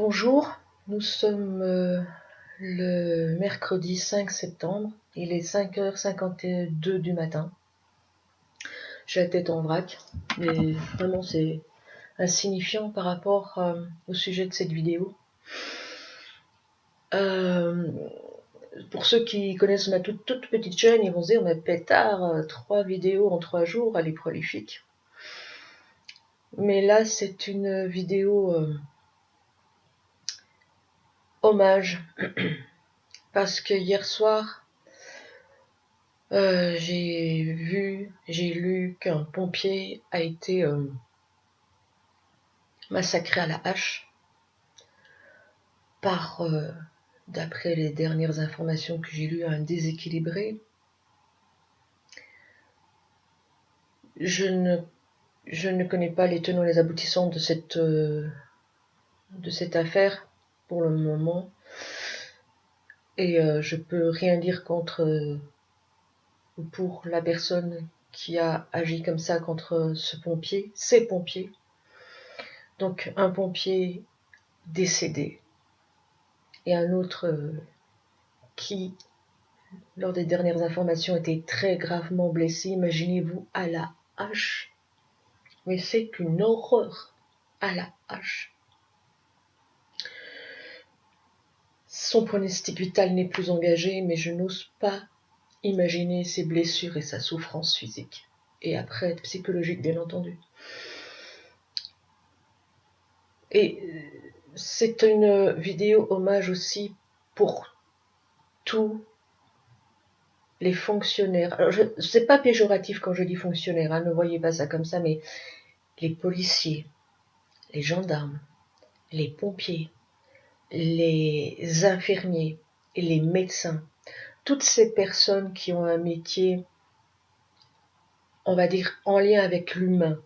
Bonjour, nous sommes le mercredi 5 septembre, il est 5h52 du matin. J'ai la tête en vrac, mais vraiment c'est insignifiant par rapport au sujet de cette vidéo. Pour ceux qui connaissent ma toute petite chaîne, ils vont se dire, mais pétard, 3 vidéos en 3 jours, elle est prolifique. Mais là, c'est une vidéo hommage, parce que hier soir, j'ai lu qu'un pompier a été massacré à la hache par, d'après les dernières informations que j'ai lues, un déséquilibré. Je ne connais pas les tenants et les aboutissants de cette affaire pour le moment, et je peux rien dire contre ou pour la personne qui a agi comme ça contre ces pompiers. Donc un pompier décédé et un autre qui, lors des dernières informations, était très gravement blessé. Imaginez-vous, à la hache. Mais c'est une horreur, à la hache. Son pronostic vital n'est plus engagé, mais je n'ose pas imaginer ses blessures et sa souffrance physique. Et après, psychologique, bien entendu. Et c'est une vidéo hommage aussi pour tous les fonctionnaires. Alors, c'est pas péjoratif quand je dis fonctionnaires, ne voyez pas ça comme ça, mais les policiers, les gendarmes, les pompiers, les infirmiers et les médecins, toutes ces personnes qui ont un métier, on va dire, en lien avec l'humain.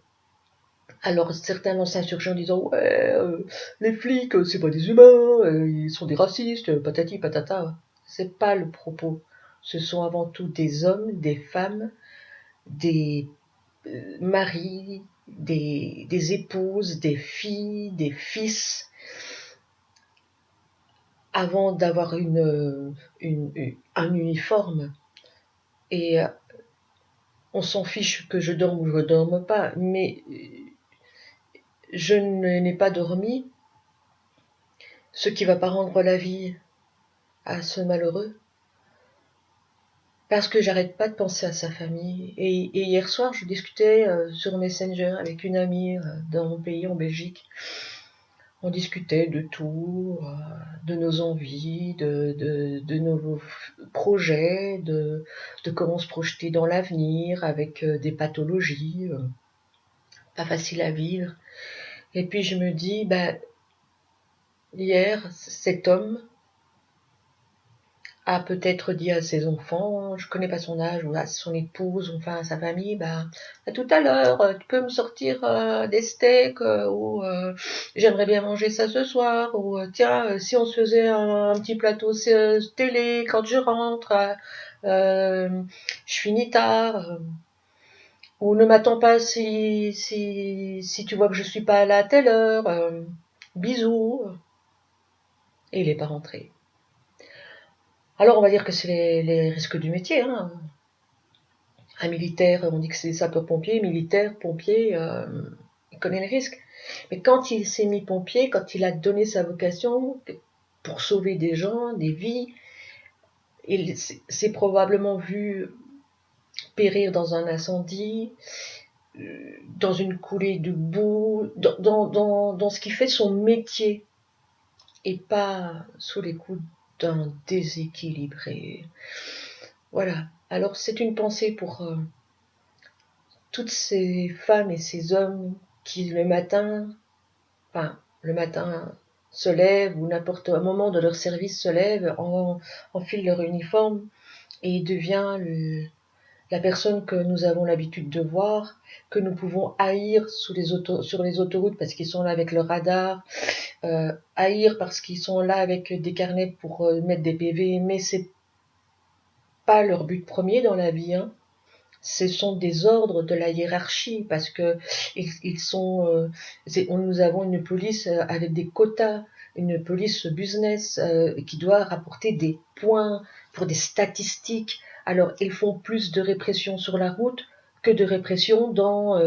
Alors certains vont s'insurger en disant « Ouais, les flics, c'est pas des humains, ils sont des racistes, patati patata ». C'est pas le propos. Ce sont avant tout des hommes, des femmes, des maris, des épouses, des filles, des fils, avant d'avoir un uniforme. Et on s'en fiche que je dorme ou je ne dorme pas, mais je n'ai pas dormi, ce qui ne va pas rendre la vie à ce malheureux, parce que j'arrête pas de penser à sa famille. Et hier soir, je discutais sur Messenger avec une amie dans mon pays, en Belgique. On discutait de tout, de nos envies, de nos projets, de comment se projeter dans l'avenir avec des pathologies pas faciles à vivre. Et puis je me dis, hier, cet homme a peut-être dit à ses enfants, je connais pas son âge, ou à son épouse, enfin à sa famille, à tout à l'heure, tu peux me sortir des steaks, ou j'aimerais bien manger ça ce soir, ou tiens, si on se faisait un petit plateau télé quand je rentre, je finis tard, ou ne m'attends pas si tu vois que je suis pas là à telle heure, bisous. Et il est pas rentré. Alors on va dire que c'est les risques du métier. Un militaire, on dit que c'est sapeur-pompier, militaire, pompier, il connaît les risques. Mais quand il s'est mis pompier, quand il a donné sa vocation pour sauver des gens, des vies, il s'est probablement vu périr dans un incendie, dans une coulée de boue, dans ce qui fait son métier, et pas sous les coups d'un déséquilibré. Voilà. Alors c'est une pensée pour toutes ces femmes et ces hommes qui le matin se lèvent, ou n'importe un moment de leur service se lèvent, enfilent leur uniforme et devient la personne que nous avons l'habitude de voir, que nous pouvons haïr sur les autoroutes parce qu'ils sont là avec le radar, haïr parce qu'ils sont là avec des carnets pour mettre des PV, mais c'est pas leur but premier dans la vie. ce sont des ordres de la hiérarchie, parce que nous avons une police avec des quotas, une police business qui doit rapporter des points pour des statistiques. Alors, ils font plus de répression sur la route que de répression dans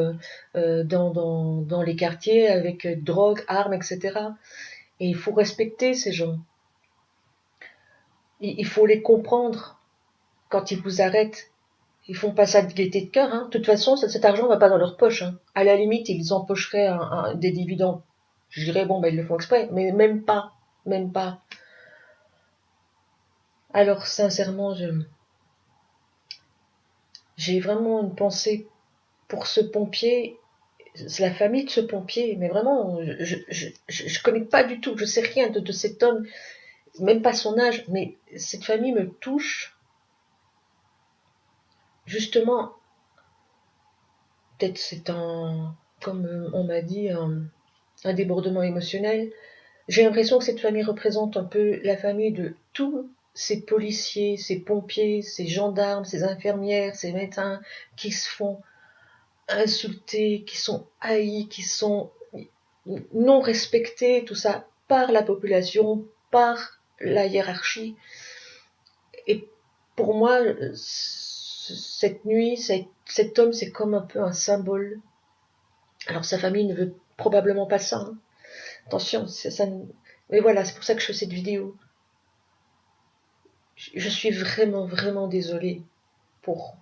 les quartiers avec drogue, armes, etc. Et il faut respecter ces gens. Il faut les comprendre quand ils vous arrêtent. Ils font pas ça de gaieté de cœur. Hein. De toute façon, cet argent va pas dans leur poche. Hein. À la limite, ils empocheraient des dividendes. Je dirais, bon, ben, ils le font exprès. Mais même pas. Même pas. Alors, sincèrement, j'ai vraiment une pensée pour ce pompier. C'est la famille de ce pompier. Mais vraiment, je connais pas du tout. Je sais rien de cet homme. Même pas son âge. Mais cette famille me touche. Justement, peut-être c'est comme on m'a dit, un débordement émotionnel. J'ai l'impression que cette famille représente un peu la famille de tous ces policiers, ces pompiers, ces gendarmes, ces infirmières, ces médecins qui se font insulter, qui sont haïs, qui sont non respectés, tout ça par la population, par la hiérarchie. Et pour moi, cette nuit, cet homme, c'est comme un peu un symbole. Alors sa famille ne veut probablement pas ça. Hein. Attention, ça. Mais voilà, c'est pour ça que je fais cette vidéo. Je suis vraiment, vraiment désolée pour,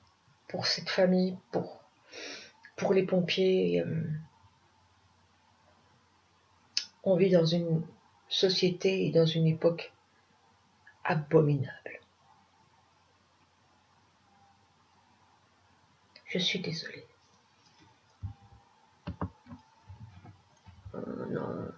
pour cette famille, pour les pompiers. On vit dans une société et dans une époque abominable. Je suis désolée. Non.